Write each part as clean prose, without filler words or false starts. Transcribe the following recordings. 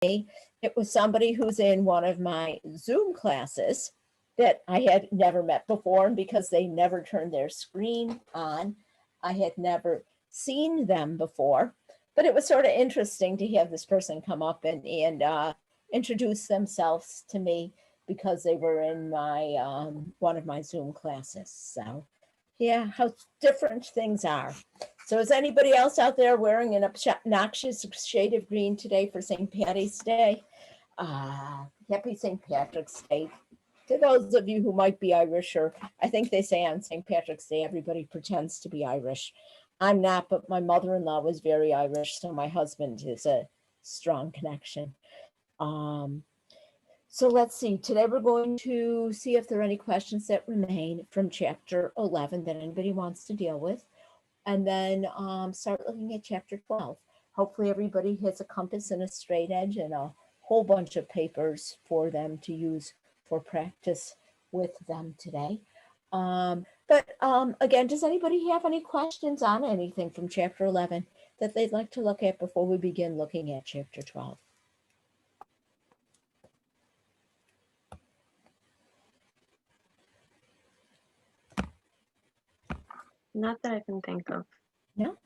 It was somebody who's in one of my Zoom classes that I had never met before, and because they never turned their screen on, I had never seen them before. But it was sort of interesting to have this person come up and introduce themselves to me because they were in my one of my Zoom classes. So yeah, how different things are. So is anybody else out there wearing an obnoxious shade of green today for St. Patty's Day? Happy St. Patrick's Day. To those of you who might be Irish, or I think they say on St. Patrick's Day, everybody pretends to be Irish. I'm not, but my mother-in-law was very Irish, so my husband is a strong connection. So let's see, today we're going to see if there are any questions that remain from chapter 11 that anybody wants to deal with, and then start looking at chapter 12. Hopefully everybody has a compass and a straight edge and a whole bunch of papers for them to use for practice with them today. Again, does anybody have any questions on anything from chapter 11 that they'd like to look at before we begin looking at chapter 12? Not that I can think of. No?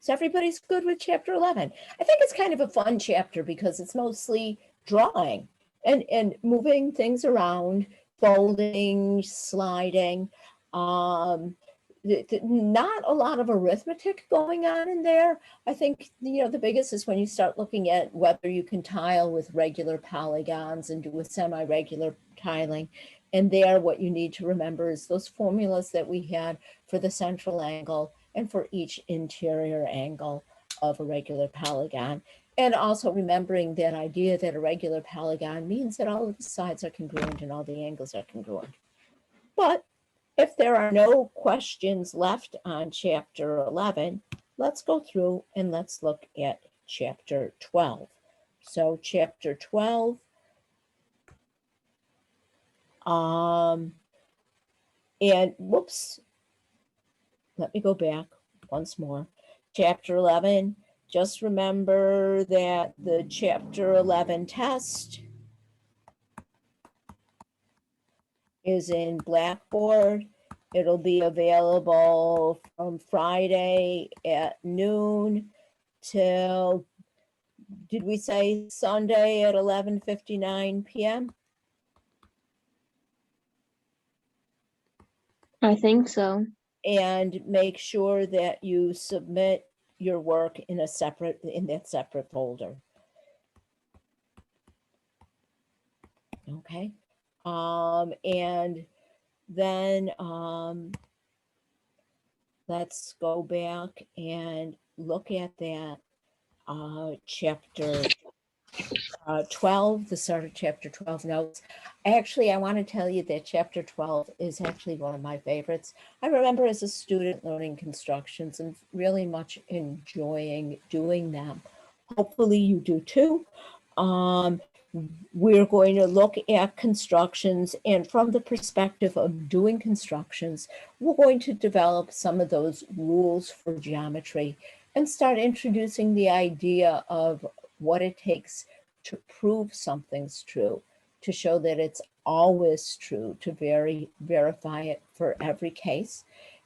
So everybody's good with chapter 11. I think it's kind of a fun chapter because it's mostly drawing and moving things around, folding, sliding. Not a lot of arithmetic going on in there. I think, the biggest is when you start looking at whether you can tile with regular polygons and do a semi-regular tiling. And there, what you need to remember is those formulas that we had for the central angle and for each interior angle of a regular polygon. And also remembering that idea that a regular polygon means that all of the sides are congruent and all the angles are congruent. But if there are no questions left on chapter 11, let's go through and let's look at chapter 12. So chapter 12, and whoops, let me go back once more. Chapter 11, just remember that the chapter 11 test is in Blackboard. It'll be available from Friday at noon till, did we say Sunday at 11:59 p.m.? I think so. And make sure that you submit your work in that separate folder. Okay. And then let's go back and look at that chapter 12, the start of chapter 12 notes. Actually, I want to tell you that chapter 12 is actually one of my favorites. I remember as a student learning constructions and really much enjoying doing them. Hopefully you do too. We're going to look at constructions, and from the perspective of doing constructions, we're going to develop some of those rules for geometry and start introducing the idea of what it takes to prove something's true, to show that it's always true, to verify it for every case.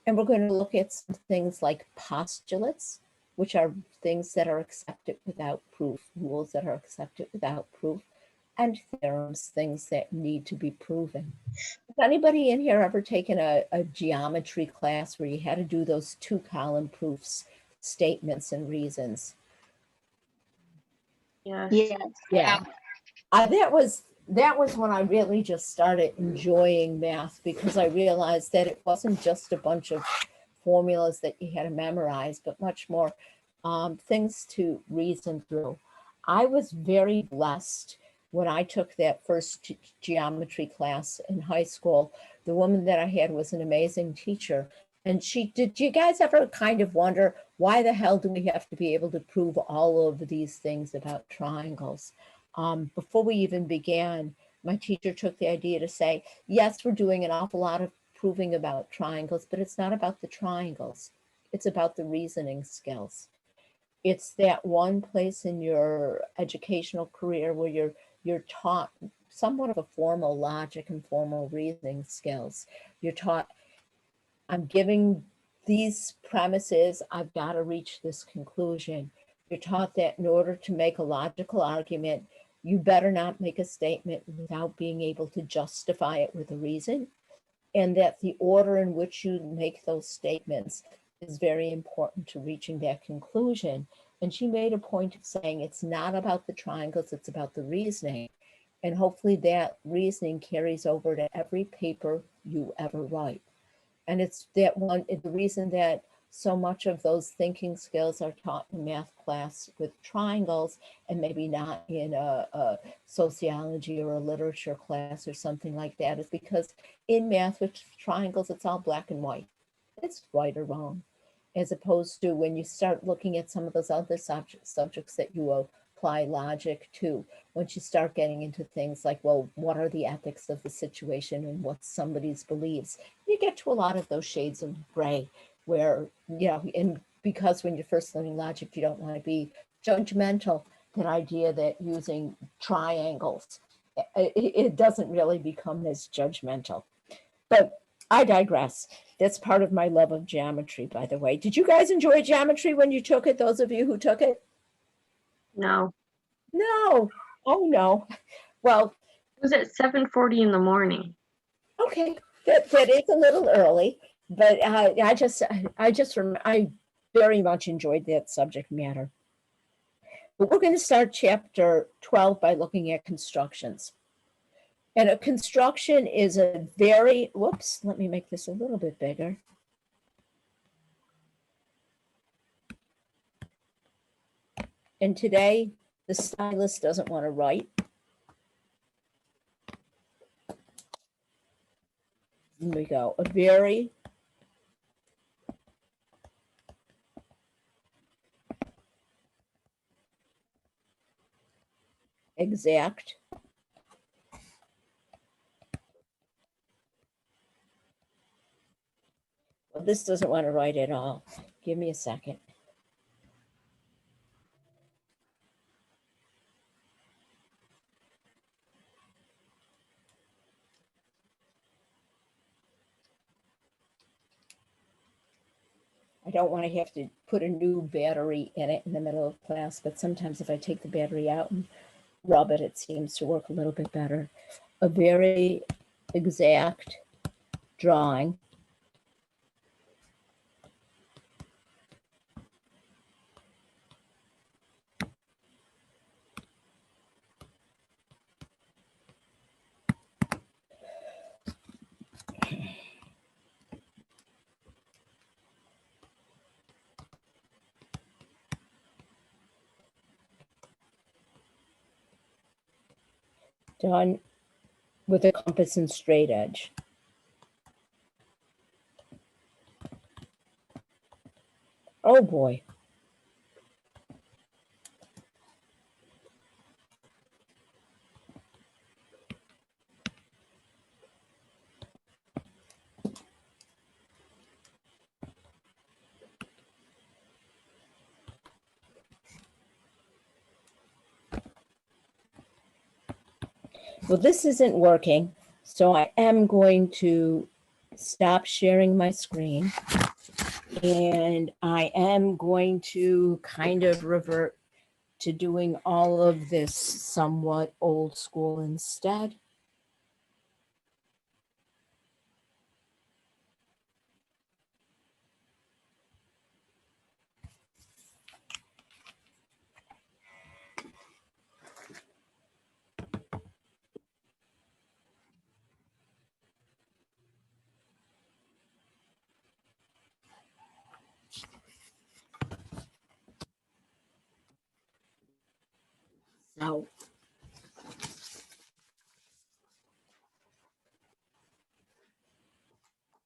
And we're going to look at some things like postulates, which are things that are accepted without proof, rules that are accepted without proof, and theorems, things that need to be proven. Has anybody in here ever taken a geometry class where you had to do those 2-column proofs, statements and reasons? Yes. Yeah. That was when I really just started enjoying math, because I realized that it wasn't just a bunch of formulas that you had to memorize, but much more things to reason through. I was very blessed when I took that first geometry class in high school. The woman that I had was an amazing teacher. And did you guys ever kind of wonder, why the hell do we have to be able to prove all of these things about triangles? Before we even began, my teacher took the idea to say, yes, we're doing an awful lot of proving about triangles, but it's not about the triangles. It's about the reasoning skills. It's that one place in your educational career where you're taught somewhat of a formal logic and formal reasoning skills. You're taught, I'm giving these premises, I've got to reach this conclusion. You're taught that in order to make a logical argument, you better not make a statement without being able to justify it with a reason, and that the order in which you make those statements is very important to reaching that conclusion. And she made a point of saying it's not about the triangles, it's about the reasoning. And hopefully that reasoning carries over to every paper you ever write. And it's that one, the reason that so much of those thinking skills are taught in math class with triangles and maybe not in a sociology or a literature class or something like that is because in math with triangles, it's all black and white. It's right or wrong. As opposed to when you start looking at some of those other subjects that you apply logic to, once you start getting into things like, well, what are the ethics of the situation and what's somebody's beliefs, you get to a lot of those shades of gray where, you know, and because when you're first learning logic, you don't want to be judgmental, that idea that using triangles, it doesn't really become as judgmental. But I digress. That's part of my love of geometry, by the way. Did you guys enjoy geometry when you took it, those of you who took it? No. No. Oh, no. Well, It was at 7:40 in the morning. okay, that is a little early, but I very much enjoyed that subject matter. But we're going to start chapter 12 by looking at constructions. And a construction is a very, whoops, let me make this a little bit bigger. And today, the stylus doesn't want to write. Here we go. A very exact well, this doesn't want to write at all. Give me a second. I don't want to have to put a new battery in it in the middle of class, but sometimes if I take the battery out and rub it, it seems to work a little bit better. A very exact drawing done with a compass and straight edge. Oh boy. Well, this isn't working, so I am going to stop sharing my screen, and I am going to kind of revert to doing all of this somewhat old school instead.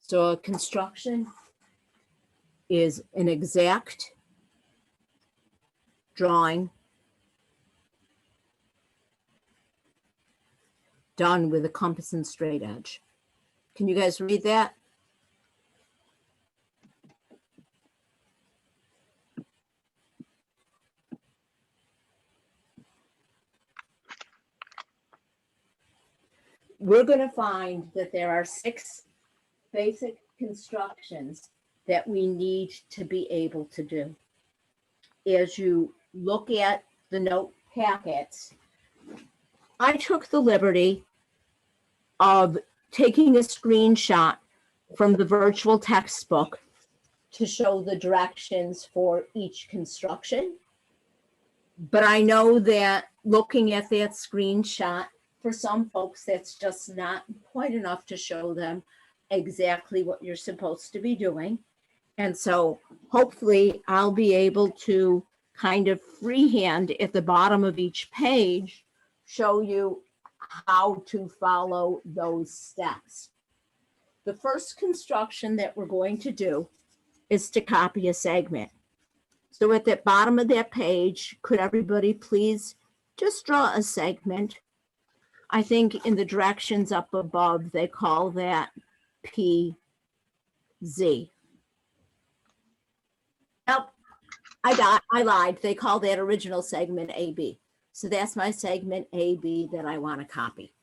So a construction is an exact drawing done with a compass and straight edge. Can you guys read that? we're going to find that there are 6 basic constructions that we need to be able to do. As you look at the note packets, I took the liberty of taking a screenshot from the virtual textbook to show the directions for each construction. But I know that looking at that screenshot, for some folks, that's just not quite enough to show them exactly what you're supposed to be doing. And so hopefully I'll be able to kind of freehand at the bottom of each page, show you how to follow those steps. The first construction that we're going to do is to copy a segment. So at the bottom of that page, could everybody please just draw a segment? I think in the directions up above, they call that PZ. Nope, I lied. They call that original segment AB. So that's my segment AB that I want to copy.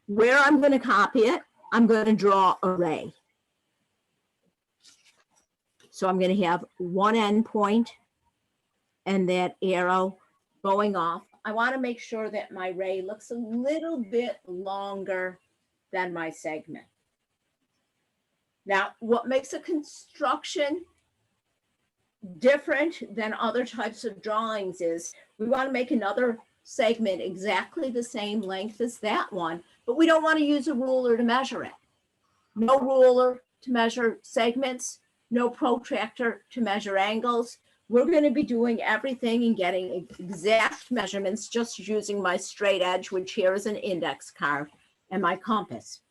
Where I'm going to copy it, I'm going to draw a ray. So I'm going to have one endpoint and that arrow going off. I want to make sure that my ray looks a little bit longer than my segment. Now, what makes a construction different than other types of drawings is we want to make another segment exactly the same length as that one, but we don't want to use a ruler to measure it. No ruler to measure segments, no protractor to measure angles. We're going to be doing everything and getting exact measurements just using my straight edge, which here is an index card, and my compass.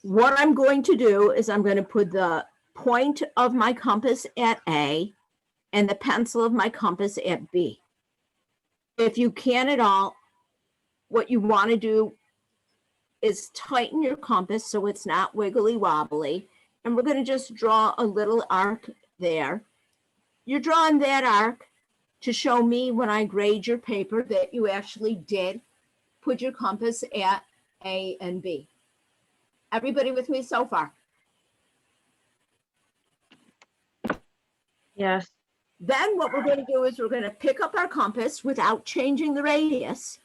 What I'm going to do is I'm going to put the point of my compass at A and the pencil of my compass at B. If you can at all, what you want to do is tighten your compass so it's not wiggly wobbly. And we're going to just draw a little arc there. You're drawing that arc to show me when I grade your paper that you actually did put your compass at A and B. Everybody with me so far? Yes. Then what we're going to do is we're going to pick up our compass without changing the radius.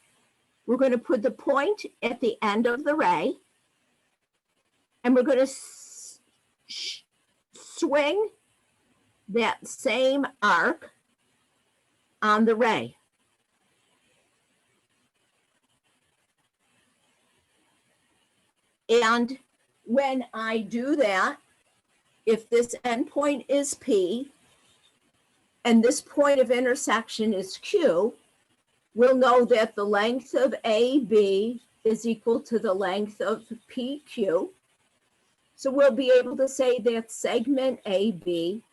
We're going to put the point at the end of the ray, and we're going to swing that same arc on the ray. And when I do that, if this endpoint is P and this point of intersection is Q, we'll know that the length of AB is equal to the length of PQ. So we'll be able to say that segment AB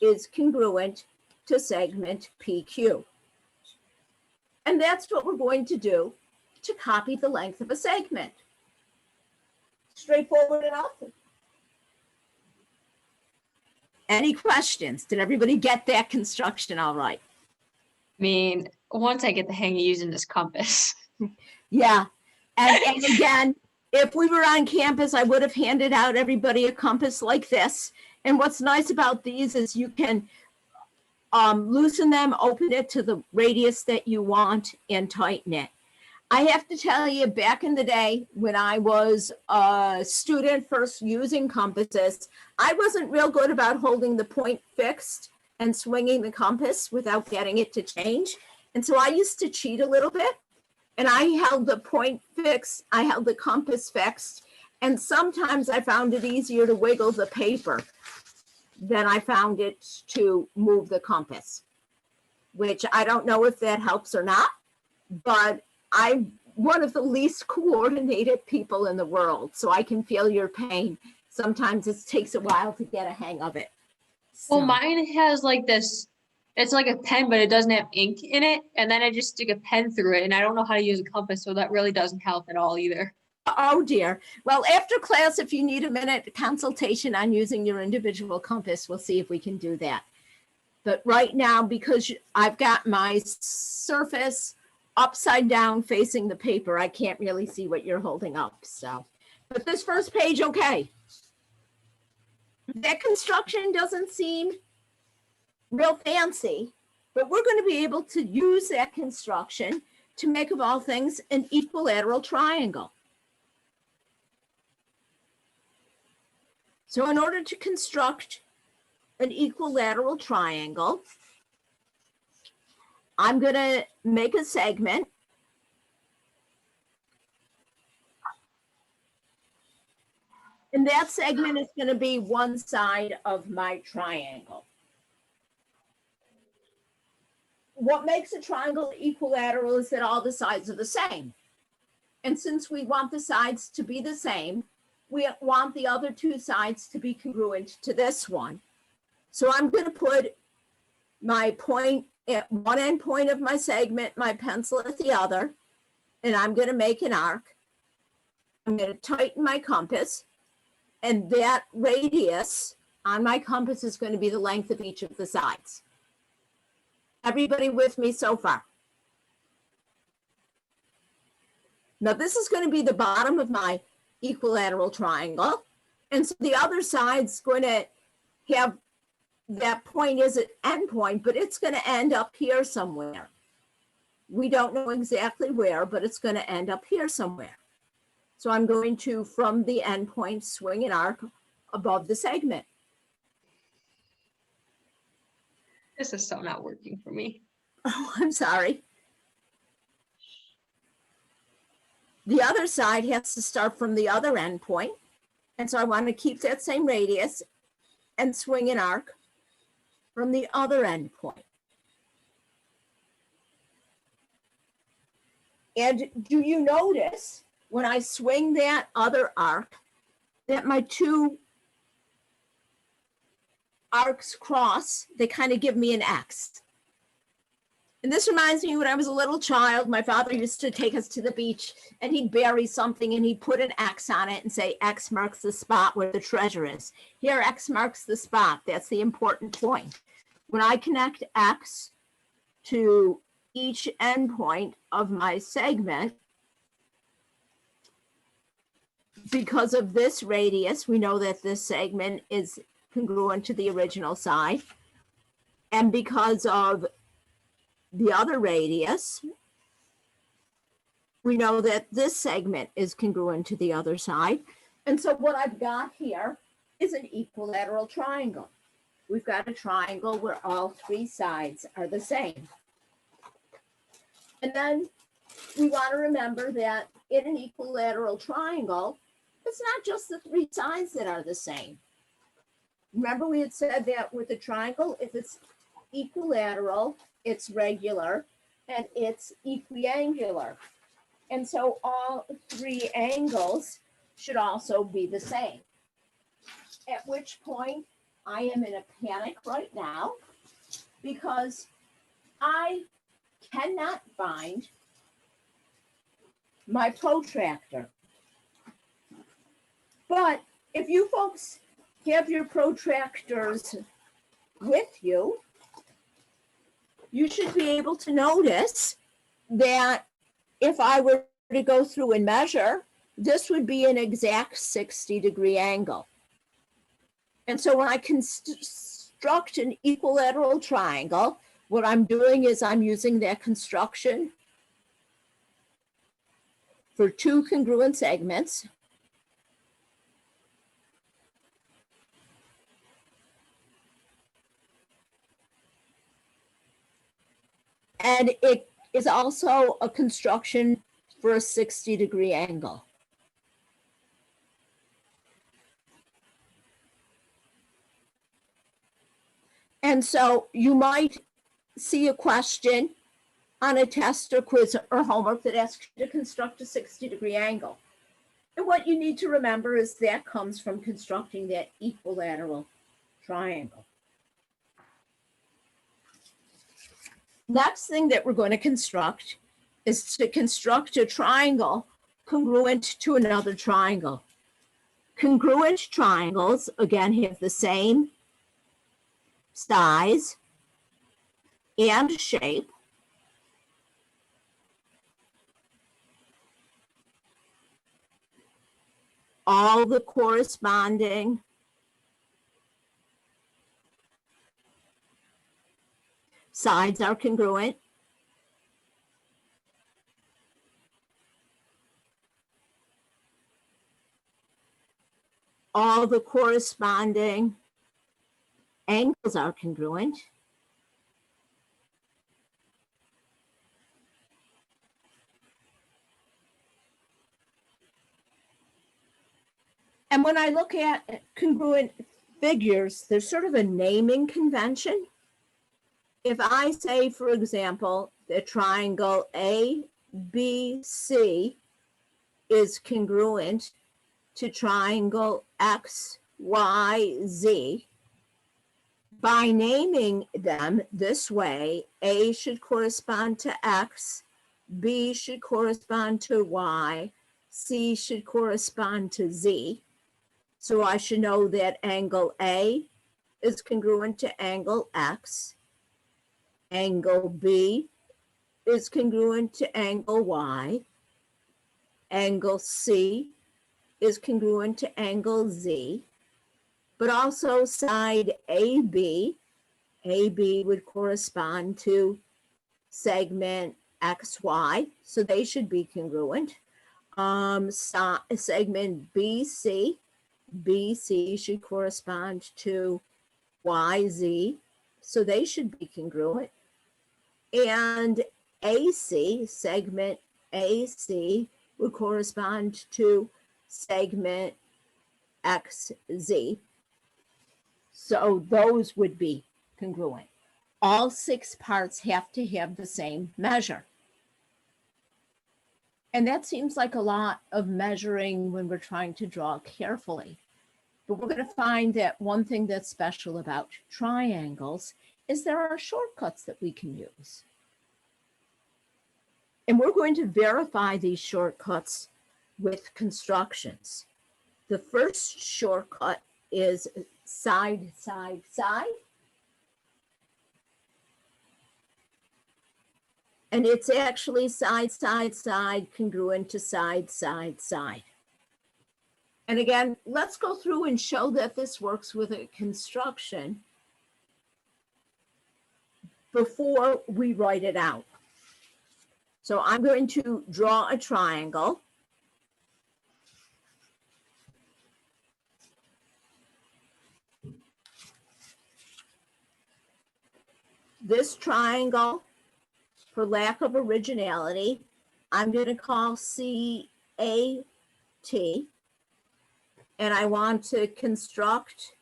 is congruent to segment PQ. And that's what we're going to do to copy the length of a segment. Straightforward enough. Any questions? Did everybody get that construction all right? I mean, once I get the hang of using this compass. Yeah. And again, if we were on campus, I would have handed out everybody a compass like this. And what's nice about these is you can loosen them, open it to the radius that you want, and tighten it. I have to tell you, back in the day when I was a student first using compasses, I wasn't real good about holding the point fixed and swinging the compass without getting it to change. And so I used to cheat a little bit, and I held the point fixed, I held the compass fixed, and sometimes I found it easier to wiggle the paper than I found it to move the compass, which I don't know if that helps or not, but I'm one of the least coordinated people in the world, so I can feel your pain. Sometimes it takes a while to get a hang of it. Well, mine has like this, it's like a pen, but it doesn't have ink in it. And then I just stick a pen through it, and I don't know how to use a compass, so that really doesn't help at all either. Oh dear. Well, after class, if you need a minute consultation on using your individual compass, we'll see if we can do that. But right now, because I've got my surface upside down facing the paper, I can't really see what you're holding up. So, but this first page, okay. That construction doesn't seem real fancy, but we're going to be able to use that construction to make, of all things, an equilateral triangle. So in order to construct an equilateral triangle, I'm going to make a segment. And that segment is going to be one side of my triangle. What makes a triangle equilateral is that all the sides are the same. And since we want the sides to be the same, we want the other two sides to be congruent to this one. So I'm going to put my point at one end point of my segment, my pencil at the other, and I'm going to make an arc. I'm going to tighten my compass, and that radius on my compass is going to be the length of each of the sides. Everybody with me so far? Now this is going to be the bottom of my equilateral triangle. And so the other side's going to have, that point is an end point, but it's going to end up here somewhere. We don't know exactly where, but it's going to end up here somewhere. So I'm going to, from the end point, swing an arc above the segment. This is so not working for me. Oh, I'm sorry. The other side has to start from the other end point. And so I want to keep that same radius and swing an arc from the other end point. And do you notice when I swing that other arc that my two arcs cross, they kind of give me an X. And this reminds me when I was a little child, my father used to take us to the beach and he'd bury something and he'd put an X on it and say, X marks the spot where the treasure is. Here, X marks the spot. That's the important point. When I connect X to each endpoint of my segment, because of this radius, we know that this segment is congruent to the original side. And because of the other radius, we know that this segment is congruent to the other side. And so what I've got here is an equilateral triangle. We've got a triangle where all three sides are the same. And then we want to remember that in an equilateral triangle, it's not just the three sides that are the same. Remember we had said that with a triangle, if it's equilateral, it's regular, and it's equiangular. And so all three angles should also be the same. At which point I am in a panic right now because I cannot find my protractor. But if you folks have your protractors with you, you should be able to notice that if I were to go through and measure, this would be an exact 60-degree angle. And so when I construct an equilateral triangle, what I'm doing is I'm using that construction for two congruent segments. And it is also a construction for a 60-degree angle. And so you might see a question on a test or quiz or homework that asks you to construct a 60-degree angle. And what you need to remember is that comes from constructing that equilateral triangle. Next thing that we're going to construct is to construct a triangle congruent to another triangle. Congruent triangles, again, have the same size and shape. All the corresponding sides are congruent. All the corresponding angles are congruent. And when I look at congruent figures, there's sort of a naming convention. If I say, for example, the triangle ABC is congruent to triangle XYZ, by naming them this way, A should correspond to X, B should correspond to Y, C should correspond to Z. So I should know that angle A is congruent to angle X. Angle B is congruent to angle Y. Angle C is congruent to angle Z. But also side AB would correspond to segment XY, so they should be congruent. Segment BC should correspond to YZ, so they should be congruent. And segment AC would correspond to segment XZ. So those would be congruent. All 6 parts have to have the same measure. And that seems like a lot of measuring when we're trying to draw carefully. But we're going to find that one thing that's special about triangles is there are shortcuts that we can use. And we're going to verify these shortcuts with constructions. The first shortcut is side, side, side. And it's actually side, side, side, congruent to side, side, side. And again, let's go through and show that this works with a construction before we write it out. So I'm going to draw a triangle. This triangle, for lack of originality, I'm going to call CAT. And I want to construct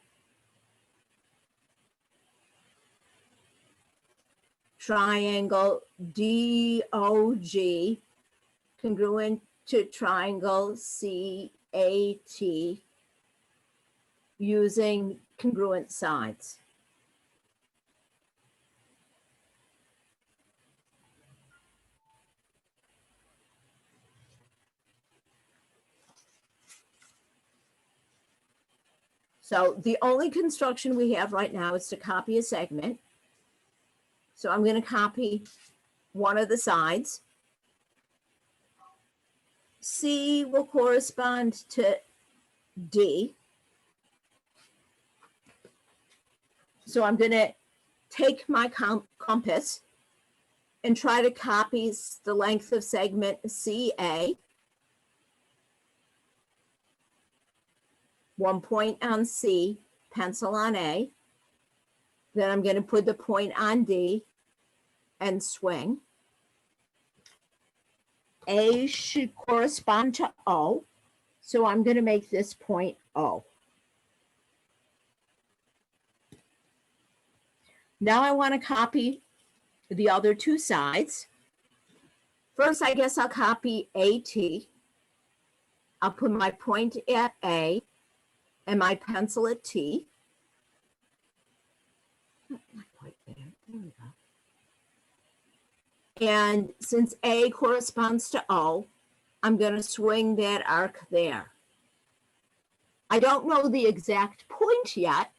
triangle DOG congruent to triangle CAT using congruent sides. So the only construction we have right now is to copy a segment. So I'm going to copy one of the sides. C will correspond to D. So I'm going to take my compass and try to copy the length of segment CA. 1 point on C, pencil on A. Then I'm going to put the point on D and swing. A should correspond to O, so I'm going to make this point O. Now I want to copy the other 2 sides. First, I guess I'll copy AT. I'll put my point at A and my pencil at T. And since A corresponds to O, I'm going to swing that arc there. I don't know the exact point yet,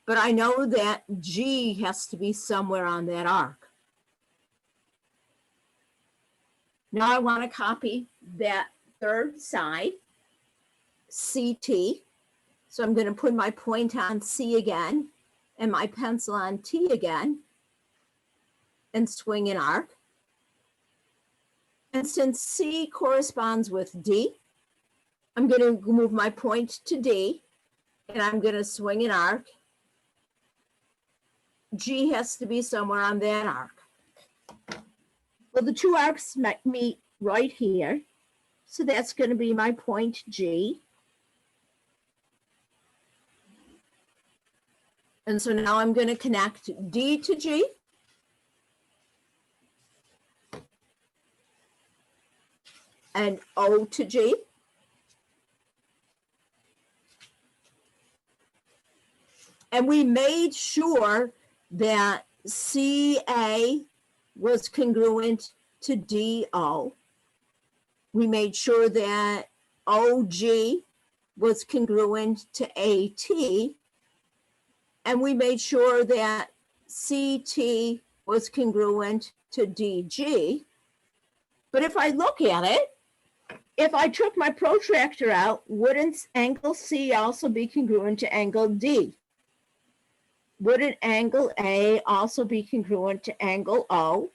but I know that G has to be somewhere on that arc. Now I want to copy that third side, CT. So I'm going to put my point on C again and my pencil on T again and swing an arc. And since C corresponds with D, I'm going to move my point to D and I'm going to swing an arc. G has to be somewhere on that arc. Well, the two arcs meet right here. So that's going to be my point G. And so now I'm going to connect D to G. And O to G. And we made sure that CA was congruent to DO. We made sure that OG was congruent to AT. And we made sure that CT was congruent to DG. But if I look at it, if I took my protractor out, wouldn't angle C also be congruent to angle D? Wouldn't angle A also be congruent to angle O?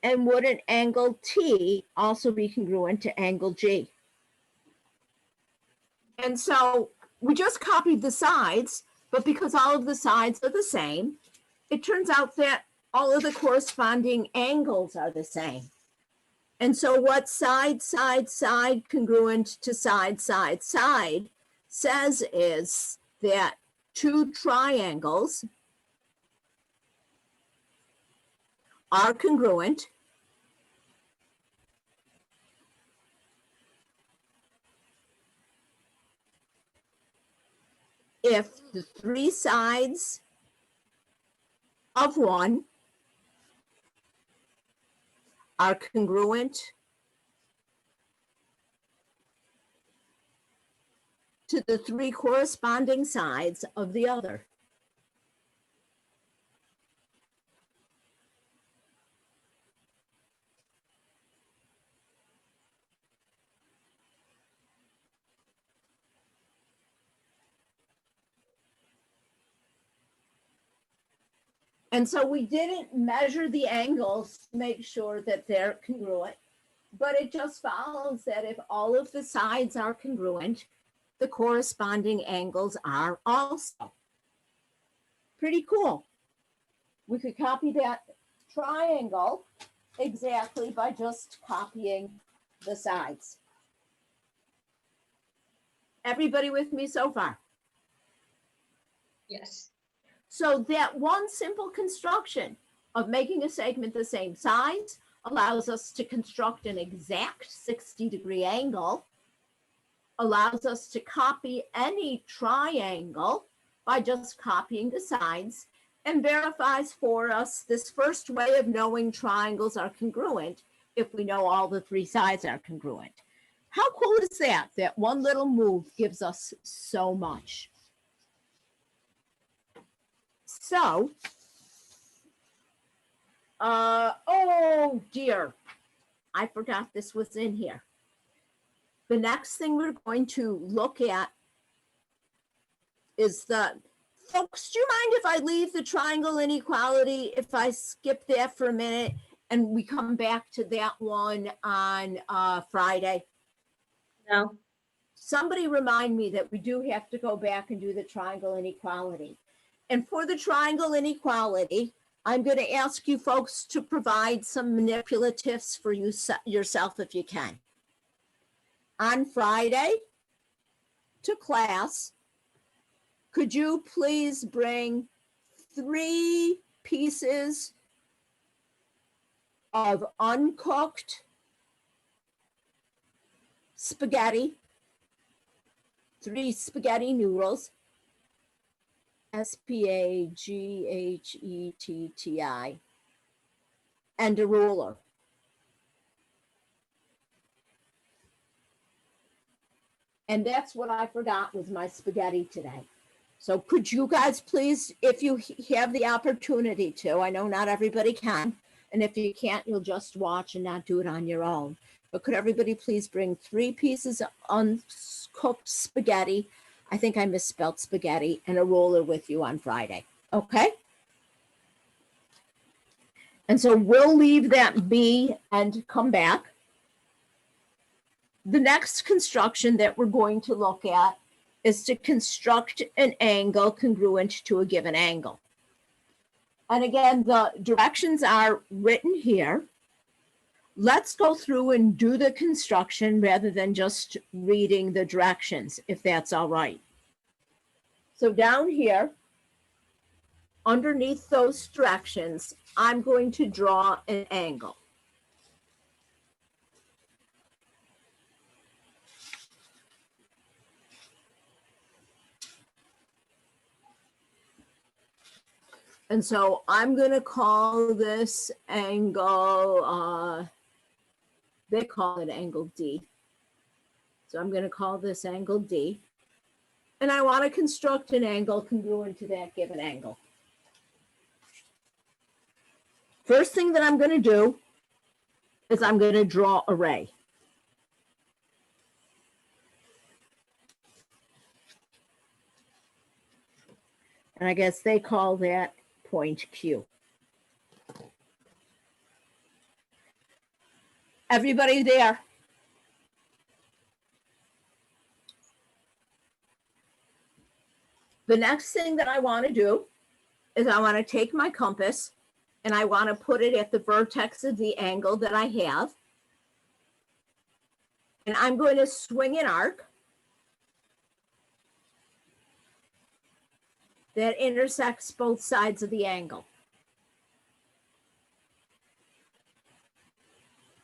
And wouldn't angle T also be congruent to angle G? And so we just copied the sides, but because all of the sides are the same, it turns out that all of the corresponding angles are the same. And so what side congruent to side says is that two triangles are congruent if the three sides of one are congruent to the three corresponding sides of the other. And so we didn't measure the angles to make sure that they're congruent, but it just follows that if all of the sides are congruent, the corresponding angles are also. Pretty cool. We could copy that triangle exactly by just copying the sides. Everybody with me so far? Yes. So that one simple construction of making a segment the same size allows us to construct an exact 60-degree angle, allows us to copy any triangle by just copying the sides, and verifies for us this first way of knowing triangles are congruent if we know all the three sides are congruent. How cool is that? That one little move gives us so much. So, oh dear, I forgot this was in here. The next thing we're going to look at is folks, do you mind if I leave the triangle inequality, if I skip that for a minute and we come back to that one on Friday? No. Somebody remind me that we do have to go back and do the triangle inequality. And for the triangle inequality, I'm going to ask you folks to provide some manipulatives for yourself if you can. On Friday to class, could you please bring 3 pieces of uncooked spaghetti, 3 spaghetti noodles, spaghetti, and a ruler. And that's what I forgot was my spaghetti today. So could you guys please, if you have the opportunity to, I know not everybody can, and if you can't, you'll just watch and not do it on your own. But could everybody please bring 3 pieces of uncooked spaghetti? I think I misspelled spaghetti, and a roller with you on Friday. Okay? And so we'll leave that be and come back. The next construction that we're going to look at is to construct an angle congruent to a given angle. And again, the directions are written here. Let's go through and do the construction rather than just reading the directions, if that's all right. So down here, underneath those directions, I'm going to draw an angle. And so I'm going to call this angle, they call it angle D. So I'm going to call this angle D. And I want to construct an angle congruent to that given angle. First thing that I'm going to do is I'm going to draw a ray. And I guess they call that point Q. Everybody there? The next thing that I want to do is I want to take my compass and I want to put it at the vertex of the angle that I have. And I'm going to swing an arc that intersects both sides of the angle.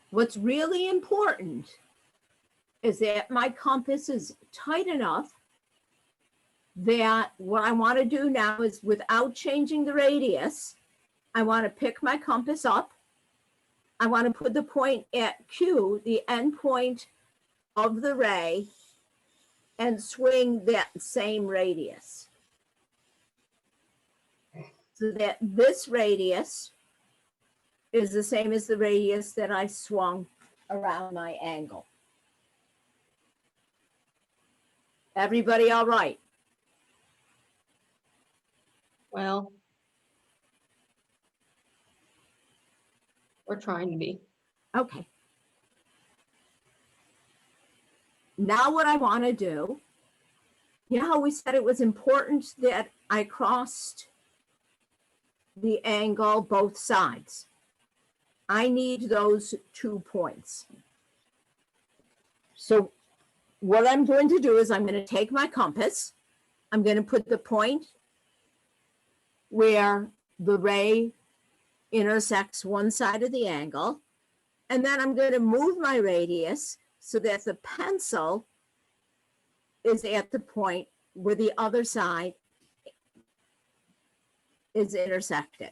What's really important is that my compass is tight enough that what I want to do now is, without changing the radius, I want to pick my compass up. I want to put the point at Q, the end point of the ray, and swing that same radius. So that this radius is the same as the radius that I swung around my angle. Everybody all right? Well, we're trying to be. Okay. Now what I want to do, you know how we said it was important that I crossed the angle both sides? I need those 2 points. So what I'm going to do is I'm going to take my compass. I'm going to put the point where the ray intersects one side of the angle. And then I'm going to move my radius so that the pencil is at the point where the other side is intersected.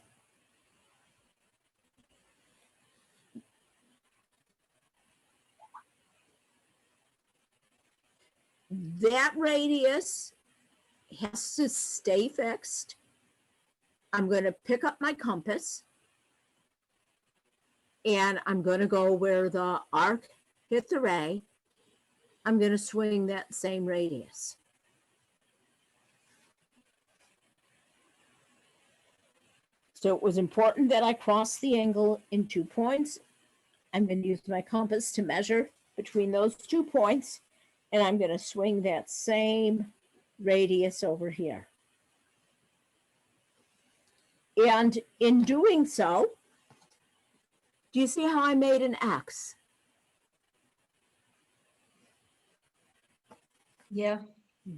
That radius has to stay fixed. I'm going to pick up my compass and I'm going to go where the arc hit the ray. I'm going to swing that same radius. So it was important that I cross the angle in 2 points. I'm going to use my compass to measure between those 2 points, and I'm going to swing that same radius over here. And in doing so, do you see how I made an X? Yeah.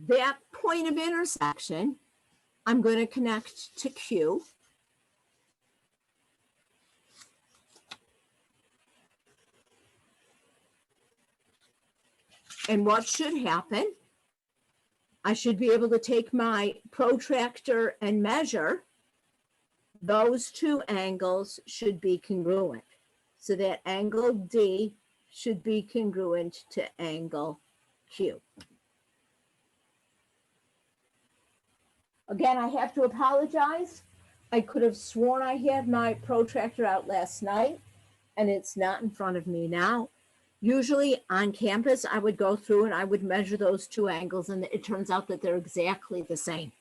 That point of intersection, I'm going to connect to Q. And what should happen? I should be able to take my protractor and measure. Those 2 angles should be congruent. So that angle D should be congruent to angle Q. Again, I have to apologize. I could have sworn I had my protractor out last night and it's not in front of me now. Usually on campus, I would go through and I would measure those two angles and it turns out that they're exactly the same.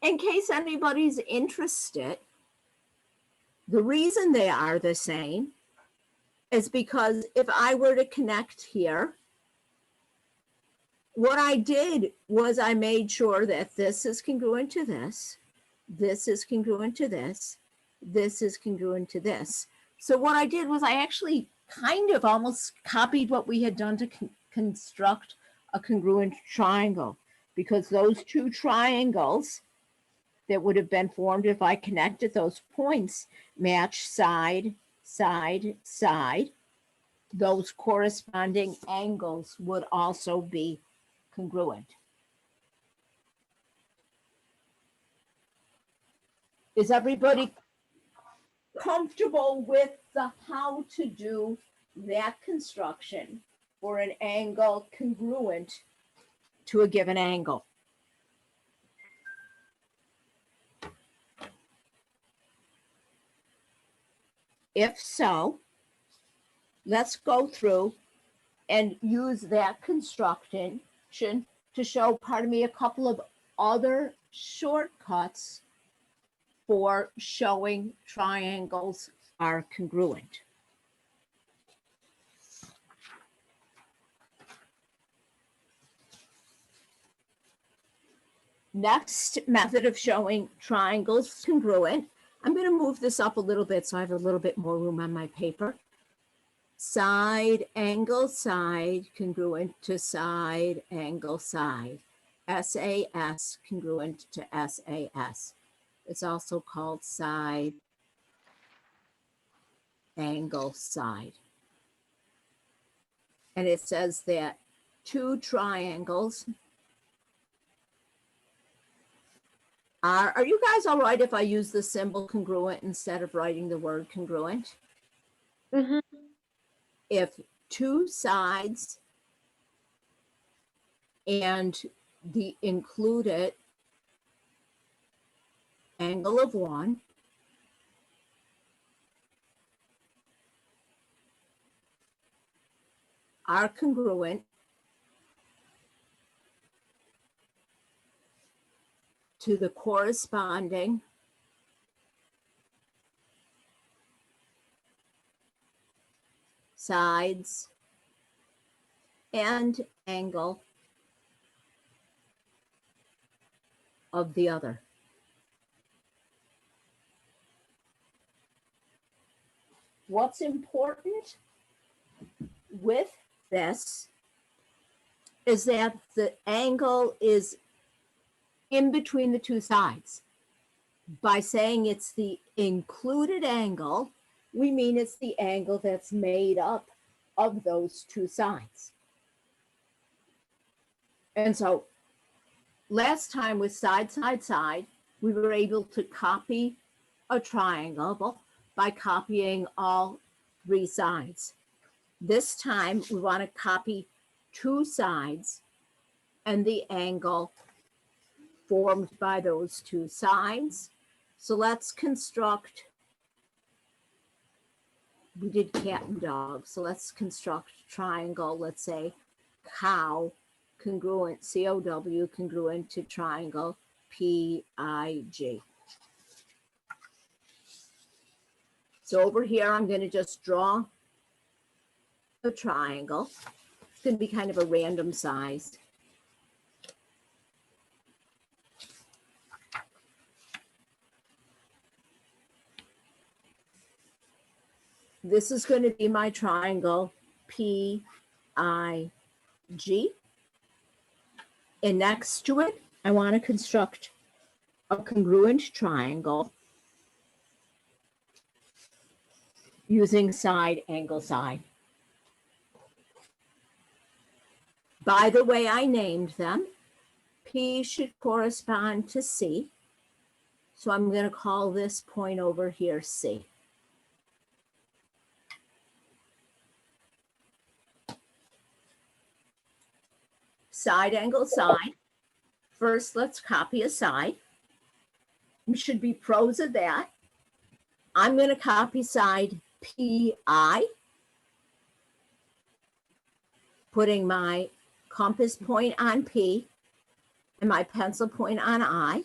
In case anybody's interested, the reason they are the same is because if I were to connect here, what I did was I made sure that this is congruent to this is congruent to this is congruent to this. So what I did was I actually kind of almost copied what we had done to construct a congruent triangle, because those two triangles that would have been formed if I connected those points match side, side, side. Those corresponding angles would also be congruent. Is everybody comfortable with the how to do that construction for an angle congruent to a given angle? If so, let's go through and use that construction to show, pardon me, a couple of other shortcuts for showing triangles are congruent. Next method of showing triangles congruent, I'm going to move this up a little bit so I have a little bit more room on my paper. Side, angle, side, congruent to side, angle, side. SAS, congruent to SAS. It's also called side, angle, side. And it says that two triangles are you guys all right if I use the symbol congruent instead of writing the word congruent? Mm-hmm. If two sides and the included angle of one are congruent to the corresponding sides and angle of the other. What's important with this is that the angle is in between the two sides. By saying it's the included angle, we mean it's the angle that's made up of those two sides. And so last time with side, side, side, we were able to copy a triangle by copying all three sides. This time we want to copy two sides and the angle formed by those two sides. So let's construct, we did cat and dog, so let's construct triangle, let's say cow congruent, COW congruent to triangle PIG. So over here, I'm going to just draw a triangle. It's going to be kind of a random size. This is going to be my triangle PIG. And next to it, I want to construct a congruent triangle using side, angle, side. By the way I named them, P should correspond to C. So I'm going to call this point over here C. side angle side. First, let's copy a side. We should be pros of that. I'm going to copy side PI, putting my compass point on P and my pencil point on I.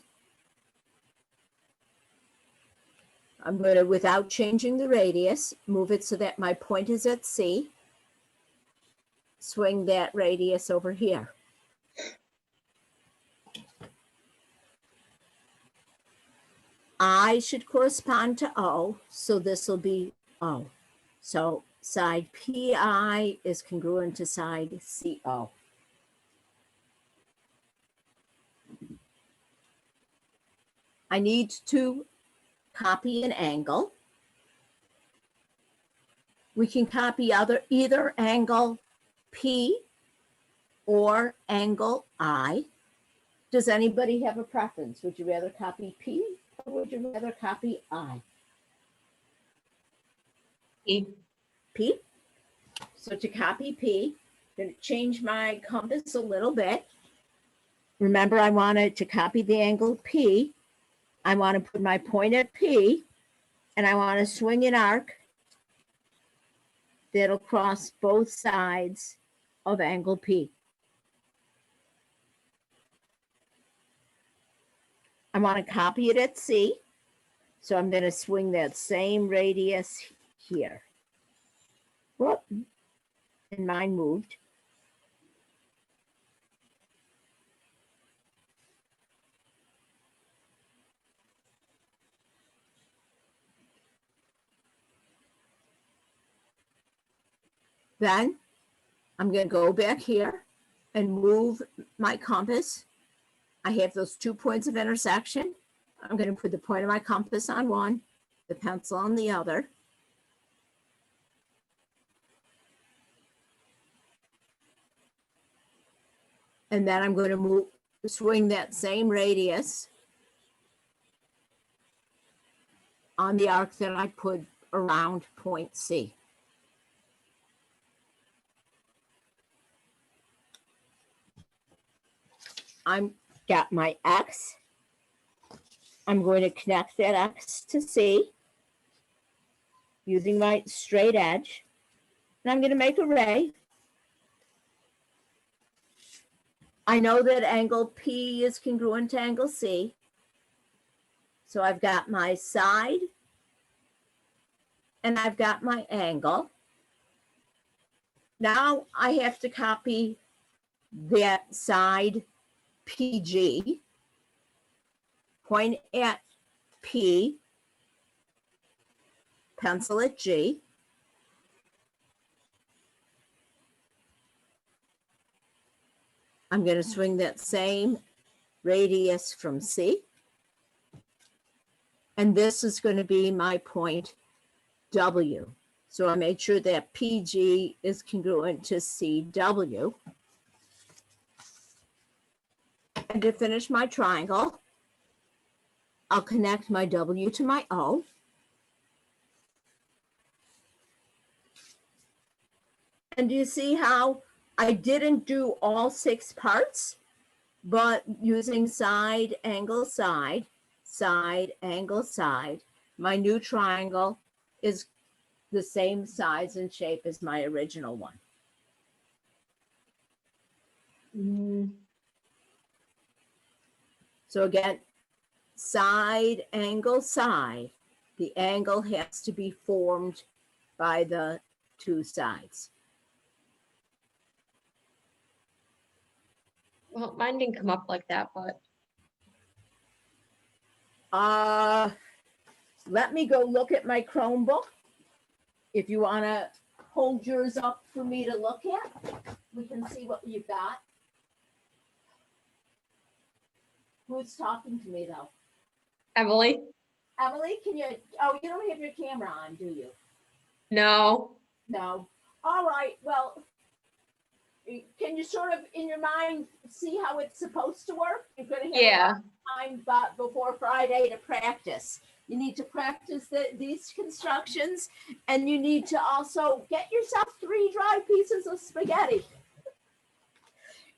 I'm going to, without changing the radius, move it so that my point is at C. Swing that radius over here. I should correspond to O, so this will be O. So side PI is congruent to side CO. I need to copy an angle. We can copy either angle P or angle I. Does anybody have a preference? Would you rather copy P or would you rather copy I? E. P. So to copy P, I'm going to change my compass a little bit. Remember, I wanted to copy the angle P. I want to put my point at P, and I want to swing an arc that'll cross both sides of angle P. I want to copy it at C, so I'm going to swing that same radius here. Whoop, and mine moved. Then I'm going to go back here and move my compass. I have those 2 points of intersection. I'm going to put the point of my compass on one, the pencil on the other. And then I'm going to swing that same radius on the arc that I put around point C. I'm got my X. I'm going to connect that X to C using my straight edge. And I'm going to make a ray. I know that angle P is congruent to angle C. So I've got my side and I've got my angle. Now I have to copy that side PG, point at P, pencil at G. I'm going to swing that same radius from C. And this is going to be my point W. So I made sure that PG is congruent to CW. And to finish my triangle, I'll connect my W to my O. And do you see how I didn't do all 6 parts, but using side, angle, side, side, angle, side, my new triangle is the same size and shape as my original one. So again, side, angle, side. The angle has to be formed by the 2 sides. Well, mine didn't come up like that, but Let me go look at my Chromebook. If you want to hold yours up for me to look at, we can see what you've got. Who's talking to me though? Emily? Emily, can you, oh, you don't have your camera on, do you? No. No. All right, well, can you sort of in your mind see how it's supposed to work? You're going to have time before Friday to practice. You need to practice these constructions, and you need to also get yourself 3 dry pieces of spaghetti.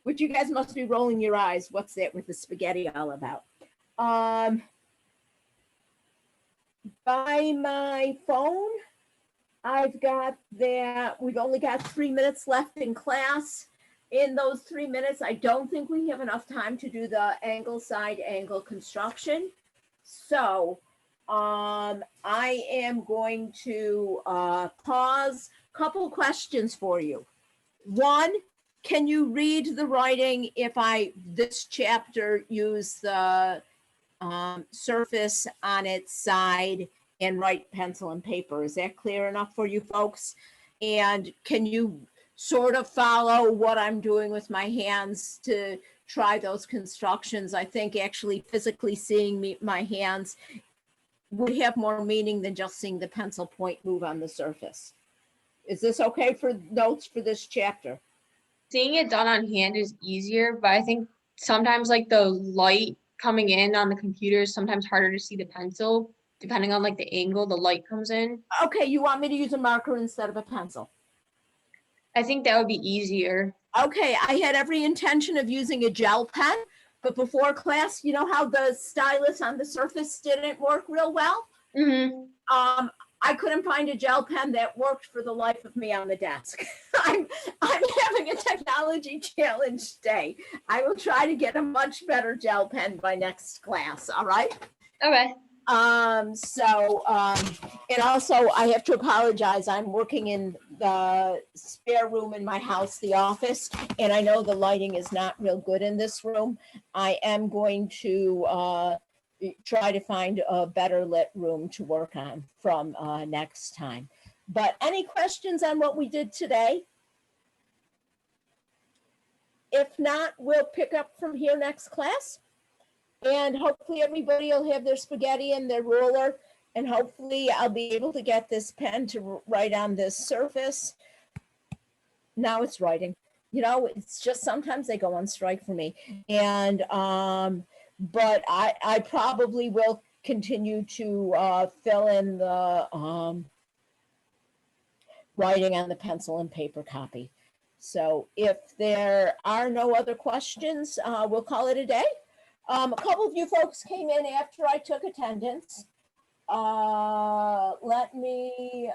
which you guys must be rolling your eyes. What's that with the spaghetti all about? By my phone, I've got that we've only got 3 minutes left in class. In those 3 minutes, I don't think we have enough time to do the angle side angle construction. So I am going to pause. Couple questions for you. One, can you read the writing if this chapter use the surface on its side and write pencil and paper? Is that clear enough for you folks? And can you sort of follow what I'm doing with my hands to try those constructions? I think actually physically seeing my hands would have more meaning than just seeing the pencil point move on the surface. Is this okay for notes for this chapter? Seeing it done on hand is easier, but I think sometimes like the light coming in on the computer is sometimes harder to see the pencil, depending on like the angle the light comes in. Okay, you want me to use a marker instead of a pencil? I think that would be easier. Okay, I had every intention of using a gel pen, but before class, you know how the stylus on the surface didn't work real well? Mm-hmm. I couldn't find a gel pen that worked for the life of me on the desk. I'm having a technology challenge day. I will try to get a much better gel pen by next class, all right? Okay. And also I have to apologize. I'm working in the spare room in my house, the office, and I know the lighting is not real good in this room. I am going to try to find a better lit room to work on from next time. But any questions on what we did today? If not, we'll pick up from here next class. And hopefully everybody will have their spaghetti and their ruler. And hopefully I'll be able to get this pen to write on this surface. Now it's writing. You know, it's just sometimes they go on strike for me. And but I probably will continue to fill in the writing on the pencil and paper copy. So if there are no other questions, we'll call it a day. A couple of you folks came in after I took attendance. Let me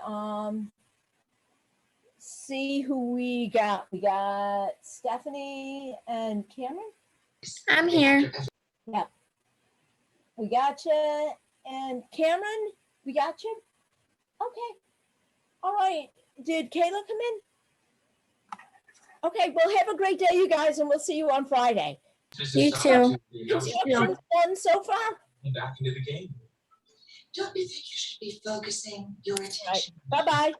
see who we got. We got Stephanie and Cameron. I'm here. Yeah. We got you. And Cameron, we got you? Okay. All right. Did Kayla come in? Okay, well, have a great day, you guys, and we'll see you on Friday. You too. Construction's fun so far? Back into the game. Don't you think you should be focusing your attention? Bye-bye.